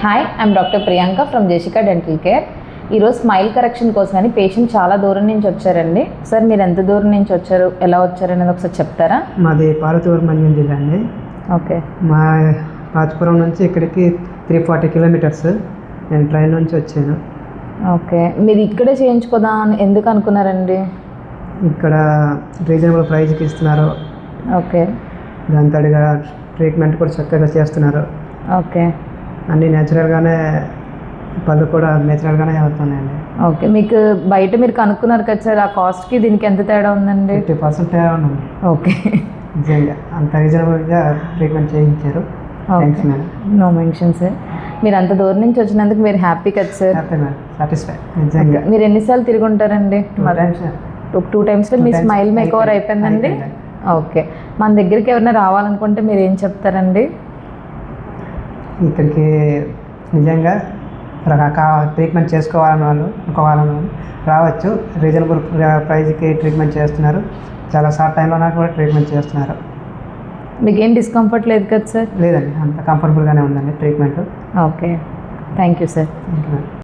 Hi, I'm doctor Priyanka from Jessica dental care. ఈరోజు smile correction కోసమని patient చాలా దూరం నుంచి వచ్చారండి. సార్ మీరు ఎంత దూరం నుంచి వచ్చారు, ఎలా వచ్చారు అనేది ఒకసారి చెప్తారా? మాది పార్వతీపురం మంజం జిల్లా అండి. ఓకే. మా పాచిపురం నుంచి ఇక్కడికి 340 కిలోమీటర్స్. నేను ట్రైన్ నుంచి వచ్చాను. ఓకే, మీరు ఇక్కడే చేయించుకోదా అని ఎందుకు అనుకున్నారండి? ఇక్కడ రీజనబుల్ ప్రైస్కి ఇస్తున్నారు. ఓకే. దాని తడిగా ట్రీట్మెంట్ కూడా చక్కగా చేస్తున్నారు. ఓకే. అన్నీ నేచురల్గానే, పళ్ళు కూడా నేచురల్గానే అవుతున్నాయండి. ఓకే, మీకు బయట మీరు కనుక్కున్నారు కదా సార్, ఆ కాస్ట్కి దీనికి ఎంత తేడా ఉందండి? 50% తేడా ఉంది. ఓకే. నిజంగా అంత రీజనబుల్గా ట్రీట్మెంట్ చేయించారు. Thanks madam. No mention sir. మీరు అంత దూరం నుంచి వచ్చినందుకు మీరు హ్యాపీ కదా సార్? Happy madam, satisfy. నిజంగా మీరు ఎన్నిసార్లు తిరిగి ఉంటారండి? 2 టైమ్స్లో మీ స్మైల్ మేక్ ఓవర్ అయిపోయిందండి. ఓకే, మన దగ్గరికి ఎవరైనా రావాలనుకుంటే మీరు ఏం చెప్తారండి? ఇక్కడికి నిజంగా ట్రీట్మెంట్ చేసుకోవాలని వాళ్ళు రావచ్చు. రీజనబుల్ ప్రైస్కి ట్రీట్మెంట్ చేస్తున్నారు. చాలా షార్ట్ టైంలో నాకు కూడా ట్రీట్మెంట్ చేస్తున్నారు. మీకు ఏం డిస్కంఫర్ట్ లేదు కదా సార్? లేదండి, అంత కంఫర్టబుల్గానే ఉందండి treatment. Okay, thank you sir. Thank you madam.